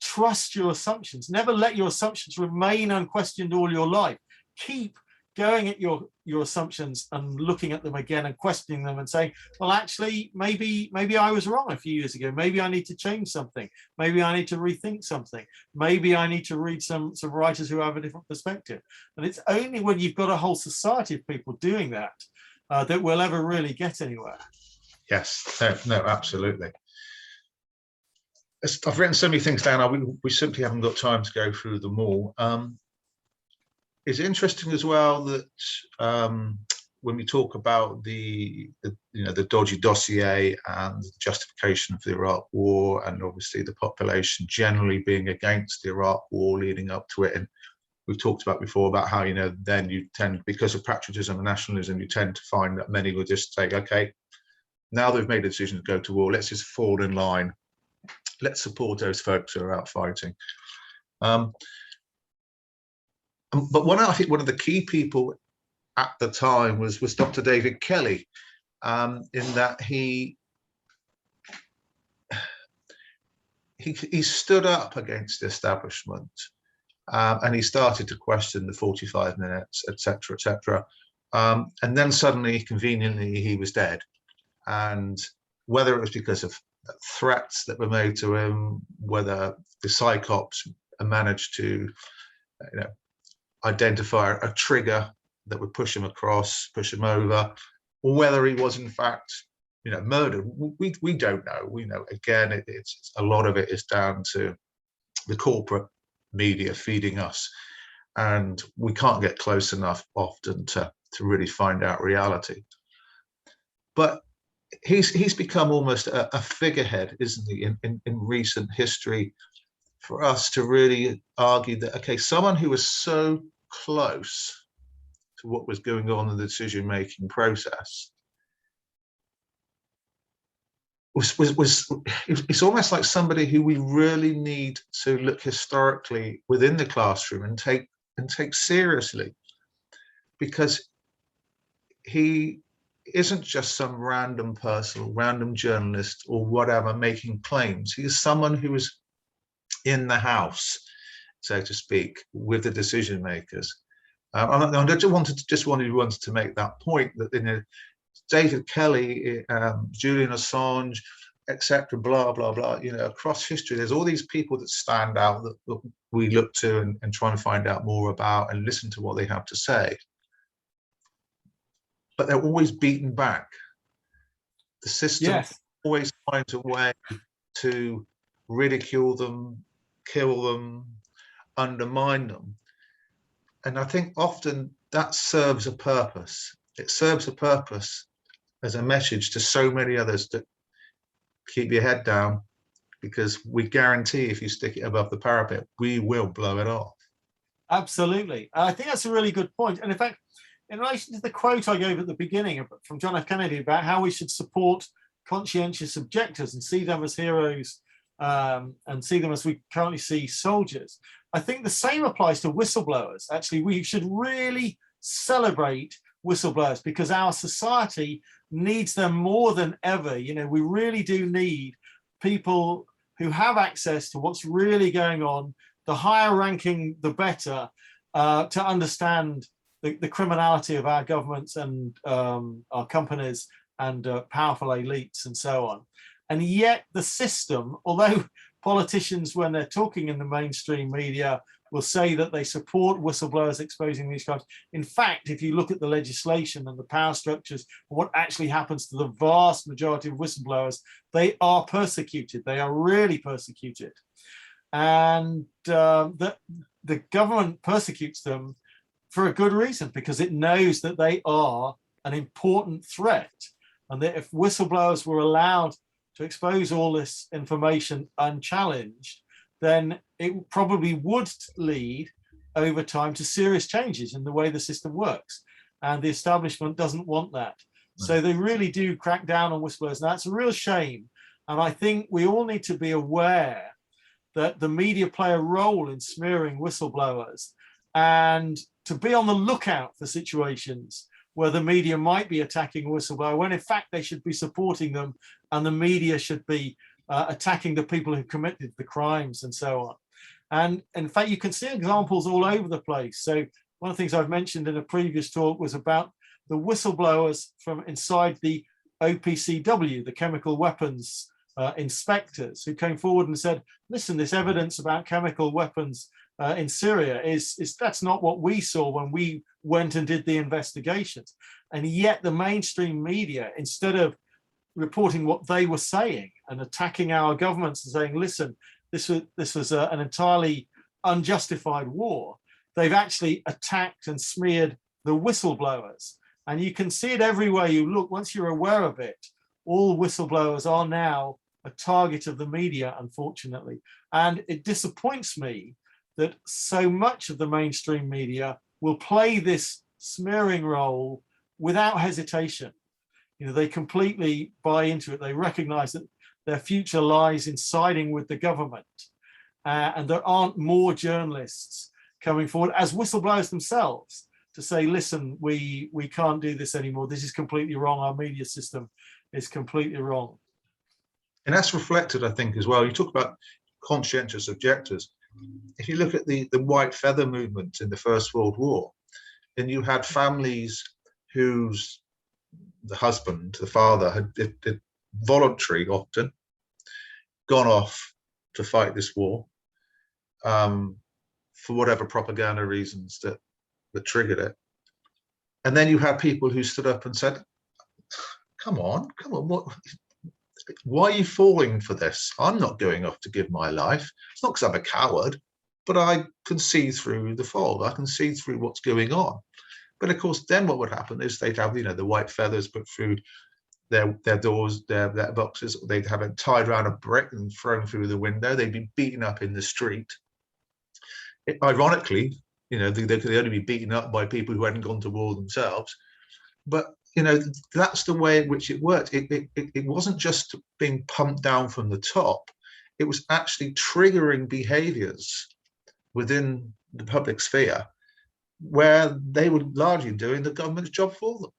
trust your assumptions. Never let your assumptions remain unquestioned all your life. Keep going at your assumptions and looking at them again and questioning them and saying, well, actually, maybe I was wrong a few years ago. Maybe I need to change something. Maybe I need to rethink something. Maybe I need to read some writers who have a different perspective. And it's only when you've got a whole society of people doing that that we'll ever really get anywhere. Yes, no, absolutely. I've written so many things down. We simply haven't got time to go through them all. It's interesting as well that when we talk about the dodgy dossier and the justification for the Iraq War, and obviously the population generally being against the Iraq War leading up to it, and we've talked about before about how then you tend, because of patriotism and nationalism, you tend to find that many will just say, okay, now they've made a decision to go to war, let's just fall in line, let's support those folks who are out fighting. But I think one of the key people at the time was Dr. David Kelly, in that he stood up against the establishment, and he started to question the 45 minutes, etc., etc. And then suddenly, conveniently, he was dead. And whether it was because of threats that were made to him, whether the psychops managed to identify a trigger that would push him across, push him over, or whether he was in fact, murdered. We don't know. We know, again, it's a lot of it is down to the corporate media feeding us, and we can't get close enough often to really find out reality. But he's become almost a figurehead, isn't he, in recent history, for us to really argue that, okay, someone who was so close to what was going on in the decision-making process it's almost like somebody who we really need to look historically within the classroom and take seriously, because he isn't just some random person, random journalist or whatever making claims. He is someone who is in the house, so to speak, with the decision makers. I just wanted to make that point that David Kelly, Julian Assange, etc., blah blah blah. Across history, there's all these people that stand out that we look to and try and find out more about and listen to what they have to say. But they're always beaten back. The system always finds a way to ridicule them, kill them, undermine them. And I think often that serves a purpose. It serves a purpose as a message to so many others to keep your head down, because we guarantee if you stick it above the parapet, we will blow it off. Absolutely. I think that's a really good point. And in fact, in relation to the quote I gave at the beginning from John F. Kennedy about how we should support conscientious objectors and see them as heroes, and see them as we currently see soldiers, I think the same applies to whistleblowers. Actually, we should really celebrate whistleblowers, because our society needs them more than ever. We really do need people who have access to what's really going on, the higher ranking, the better, to understand the criminality of our governments and our companies and powerful elites and so on. And yet the system, although politicians, when they're talking in the mainstream media, will say that they support whistleblowers exposing these crimes, in fact, if you look at the legislation and the power structures, what actually happens to the vast majority of whistleblowers, they are persecuted. They are really persecuted. And the government persecutes them for a good reason, because it knows that they are an important threat, and that if whistleblowers were allowed to expose all this information unchallenged, then it probably would lead over time to serious changes in the way the system works. And the establishment doesn't want that. So they really do crack down on whistleblowers. And that's a real shame. And I think we all need to be aware that the media play a role in smearing whistleblowers. and to be on the lookout for situations where the media might be attacking a whistleblower, when in fact they should be supporting them, and the media should be attacking the people who committed the crimes and so on. And in fact, you can see examples all over the place. So one of the things I've mentioned in a previous talk was about the whistleblowers from inside the OPCW, the chemical weapons inspectors, who came forward and said, listen, this evidence about chemical weapons in Syria that's not what we saw when we went and did the investigations. And yet the mainstream media, instead of reporting what they were saying and attacking our governments and saying, listen, this was an entirely unjustified war, they've actually attacked and smeared the whistleblowers. And you can see it everywhere you look. Once you're aware of it, all whistleblowers are now a target of the media, unfortunately. And it disappoints me that so much of the mainstream media will play this smearing role without hesitation. You know, they completely buy into it. They recognize that their future lies in siding with the government. And there aren't more journalists coming forward as whistleblowers themselves to say, listen, we can't do this anymore. This is completely wrong. Our media system is completely wrong. And that's reflected, I think, as well. You talk about conscientious objectors. If you look at the white feather movement in the First World War, and you had families whose the husband, the father, had voluntary often gone off to fight this war for whatever propaganda reasons that triggered it. And then you had people who stood up and said, come on, why are you falling for this? I'm not going off to give my life. It's not because I'm a coward, but I can see through the fog. I can see through what's going on. But of course, then what would happen is they'd have, the white feathers put through their doors, their boxes. They'd have it tied around a brick and thrown through the window. They'd be beaten up in the street. Ironically, they could only be beaten up by people who hadn't gone to war themselves. But that's the way in which it worked. It wasn't just being pumped down from the top. It was actually triggering behaviors within the public sphere where they were largely doing the government's job for them.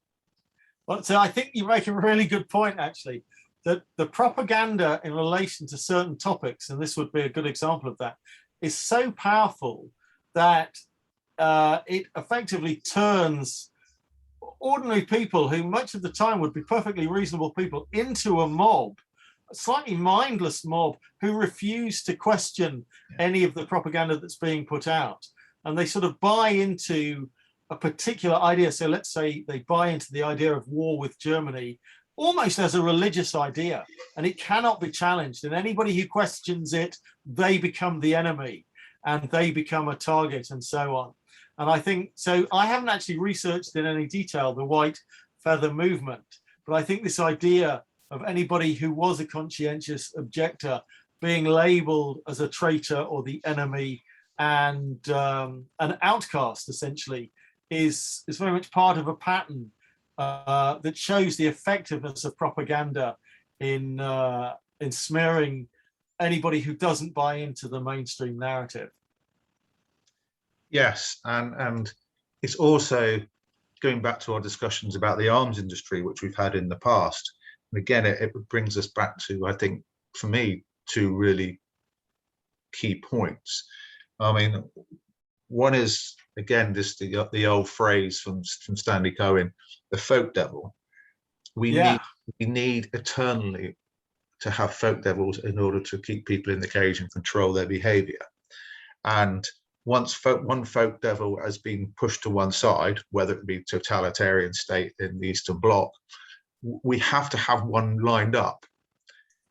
Well, so I think you make a really good point, actually, that the propaganda in relation to certain topics, and this would be a good example of that, is so powerful that it effectively turns ordinary people who much of the time would be perfectly reasonable people into a mob, a slightly mindless mob who refuse to question any of the propaganda that's being put out. And they sort of buy into a particular idea. So let's say they buy into the idea of war with Germany almost as a religious idea, and it cannot be challenged. And anybody who questions it, they become the enemy and they become a target and so on. And I think, so I haven't actually researched in any detail the white feather movement, but I think this idea of anybody who was a conscientious objector being labeled as a traitor or the enemy and an outcast essentially is very much part of a pattern that shows the effectiveness of propaganda in smearing anybody who doesn't buy into the mainstream narrative. Yes, and it's also going back to our discussions about the arms industry, which we've had in the past. And again, it brings us back to, I think, for me, two really key points. I mean, one is, again, the old phrase from Stanley Cohen, the folk devil. We need eternally to have folk devils in order to keep people in the cage and control their behavior. And once one folk devil has been pushed to one side, whether it be totalitarian state in the Eastern Bloc, we have to have one lined up.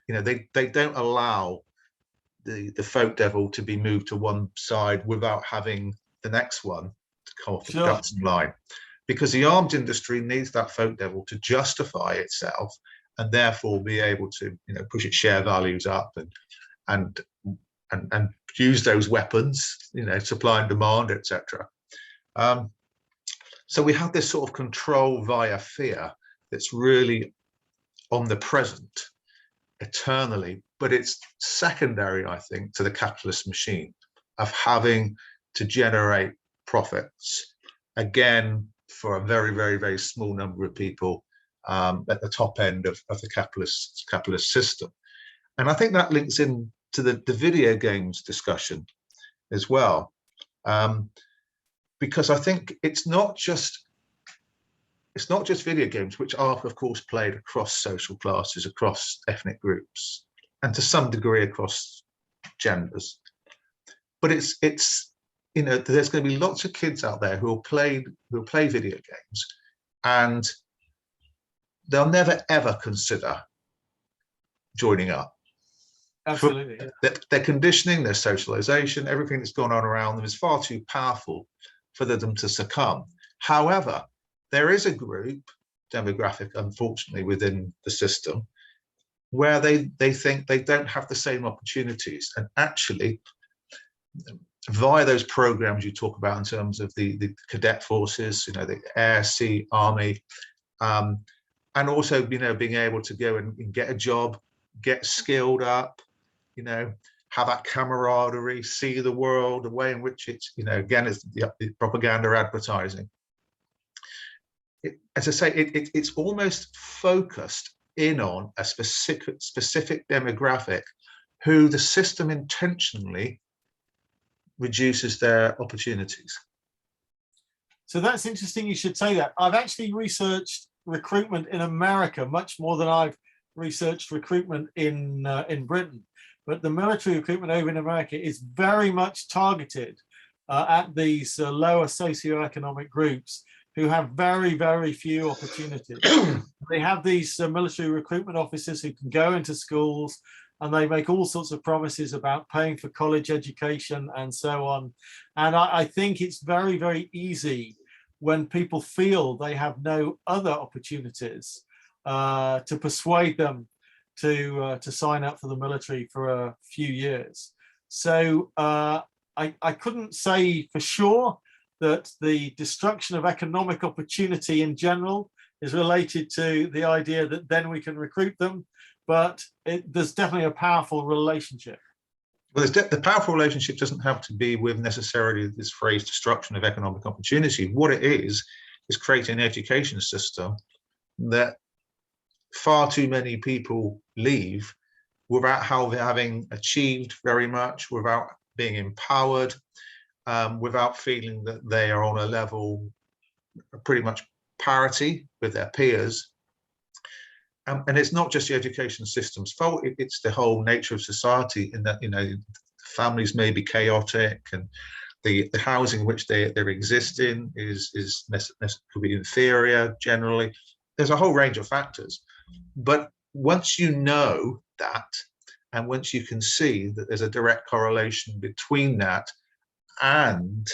They don't allow the folk devil to be moved to one side without having the next one to come off the production line, because the arms industry needs that folk devil to justify itself and therefore be able to push its share values up and use those weapons, supply and demand, etc. So we have this sort of control via fear that's really omnipresent eternally, but it's secondary, I think, to the capitalist machine of having to generate profits, again, for a very, very, very small number of people at the top end of the capitalist system. And I think that links in to the video games discussion as well, because I think it's not just video games, which are of course played across social classes, across ethnic groups, and to some degree across genders. But it's you know, there's going to be lots of kids out there who will play video games, and they'll never ever consider joining up. Absolutely. Their conditioning, their socialization, everything that's gone on around them is far too powerful for them to succumb. However, there is a group demographic, unfortunately, within the system where they think they don't have the same opportunities, and actually via those programs you talk about in terms of the cadet forces, you know, the air, sea, army, and also, you know, being able to go and get a job, get skilled up, you know, have that camaraderie, see the world, the way in which it's, you know, again, is the propaganda advertising. As I say, it's almost focused in on a specific demographic who the system intentionally reduces their opportunities. So that's interesting you should say that. I've actually researched recruitment in America much more than I've researched recruitment in Britain. But the military recruitment over in America is very much targeted at these lower socioeconomic groups who have very, very few opportunities. They have these military recruitment officers who can go into schools, and they make all sorts of promises about paying for college education and so on. And I think it's very, very easy when people feel they have no other opportunities to persuade them to sign up for the military for a few years. So I couldn't say for sure that the destruction of economic opportunity in general is related to the idea that then we can recruit them, but there's definitely a powerful relationship. Well, the powerful relationship doesn't have to be with necessarily this phrase destruction of economic opportunity. What it is creating an education system that far too many people leave without having achieved very much, without being empowered, without feeling that they are on a level pretty much parity with their peers. And it's not just the education system's fault, it's the whole nature of society, in that, you know, families may be chaotic, and the housing in which they exist in could be inferior generally. There's a whole range of factors. But once you know that, and once you can see that there's a direct correlation between that and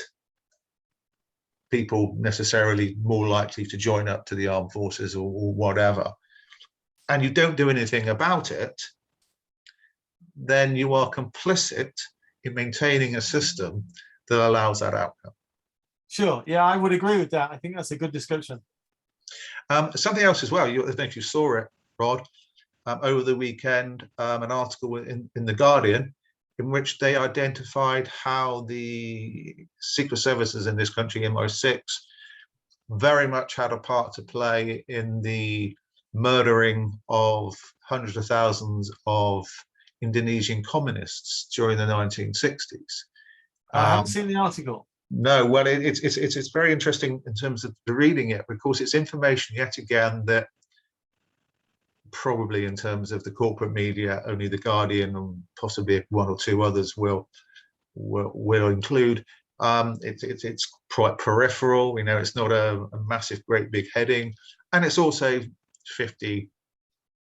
people necessarily more likely to join up to the armed forces or whatever, and you don't do anything about it, then you are complicit in maintaining a system that allows that outcome. Sure, yeah, I would agree with that. I think that's a good description. Something else as well, I don't know if you saw it, Rod, over the weekend, an article in The Guardian in which they identified how the secret services in this country, MI6, very much had a part to play in the murdering of hundreds of thousands of Indonesian communists during the 1960s. I haven't seen the article. No, well, it's very interesting in terms of reading it, because it's information yet again that probably in terms of the corporate media only The Guardian and possibly one or two others will include. It's quite peripheral, you know, it's not a massive great big heading, and it's also 50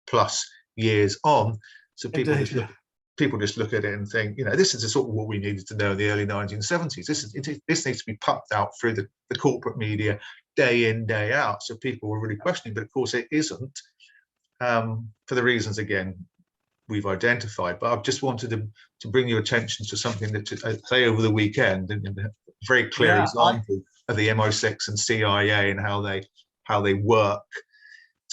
plus years on, so people just look at it and think, you know, this is the sort of what we needed to know in the early 1970s. This needs to be pumped out through the corporate media day in, day out, so people were really questioning. But of course it isn't, for the reasons again we've identified. But I've just wanted to bring your attention to something that I say over the weekend, and a very clear example of the MI6 and CIA and how they work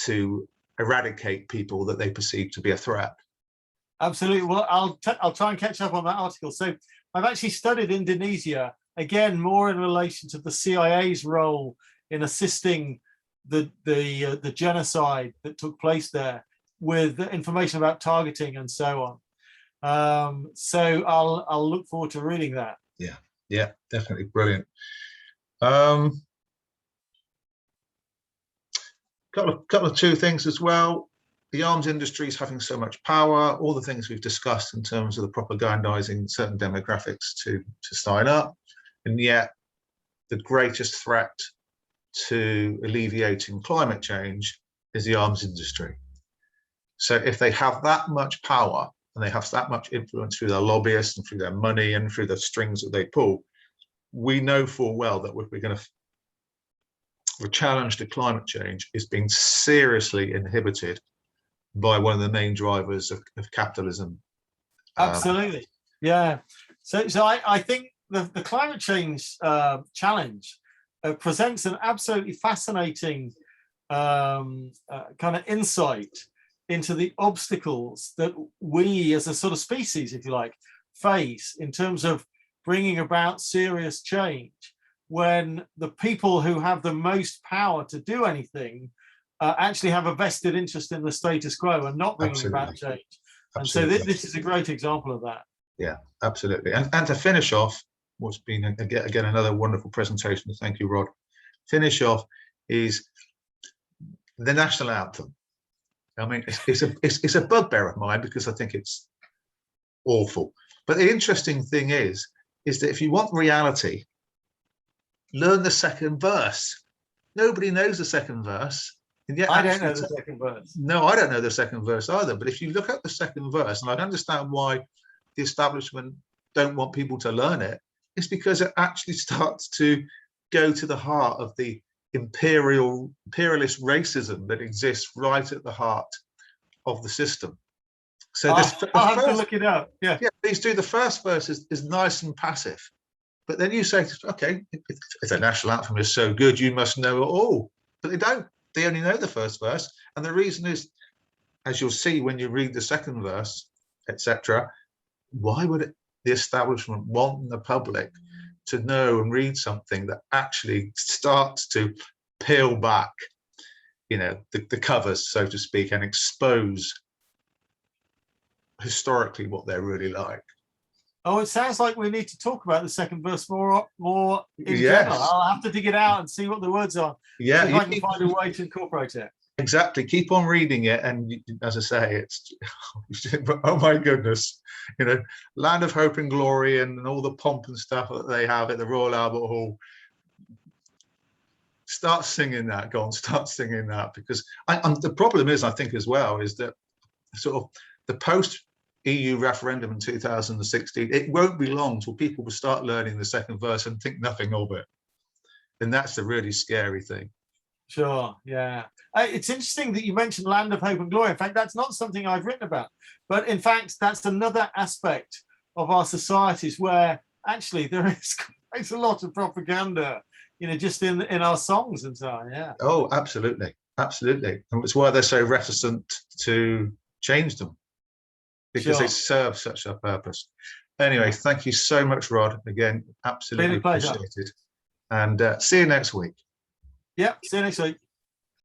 to eradicate people that they perceive to be a threat. Absolutely. Well, I'll try and catch up on that article. So I've actually studied Indonesia again, more in relation to the CIA's role in assisting the genocide that took place there with information about targeting and so on. So I'll look forward to reading that. Yeah, definitely brilliant. Couple of two things as well. The arms industry is having so much power, all the things we've discussed in terms of the propagandizing certain demographics to sign up, and yet the greatest threat to alleviating climate change is the arms industry. So if they have that much power and they have that much influence through their lobbyists and through their money and through the strings that they pull, we know full well that if we're going to, the challenge to climate change is being seriously inhibited by one of the main drivers of capitalism. Absolutely. Yeah. So I think the climate change challenge presents an absolutely fascinating kind of insight into the obstacles that we as a sort of species, if you like, face in terms of bringing about serious change, when the people who have the most power to do anything actually have a vested interest in the status quo and not bringing about change. And so this is a great example of that. Yeah, absolutely. And to finish off, what's been again another wonderful presentation, thank you, Rod. Finish off is the national anthem. I mean, it's a bugbear of mine because I think it's awful. But the interesting thing is that if you want reality, learn the second verse. Nobody knows the second verse. And yet I don't know the second verse. No, I don't know the second verse either. But if you look at the second verse, and I understand why the establishment don't want people to learn it, it's because it actually starts to go to the heart of the imperialist racism that exists right at the heart of the system. So I'll have to look it up. Yeah, please do. The first verse is nice and passive, but then you say, okay, if the national anthem is so good, you must know it all. But they don't. They only know the first verse, and the reason is, as you'll see when you read the second verse, etc. Why would the establishment want the public to know and read something that actually starts to peel back, you know, the covers, so to speak, and expose historically what they're really like? Oh, it sounds like we need to talk about the second verse more in general. I'll have to dig it out and see what the words are. Yeah, see if I can find a way to incorporate it. Exactly. Keep on reading it, and as I say, it's oh my goodness, you know, Land of Hope and Glory and all the pomp and stuff that they have at the Royal Albert Hall. Start singing that, go on, start singing that, because the problem is, I think as well, is that sort of the post-EU referendum in 2016, it won't be long till people will start learning the second verse and think nothing of it. And that's the really scary thing. Sure, yeah. It's interesting that you mentioned Land of Hope and Glory. In fact, that's not something I've written about. But in fact, that's another aspect of our societies where actually there is quite a lot of propaganda, you know, just in our songs and so on, yeah. Oh, absolutely, absolutely. And it's why they're so reticent to change them, because they serve such a purpose. Anyway, thank you so much, Rod. Again, absolutely appreciated. And see you next week. Yeah, see you next week.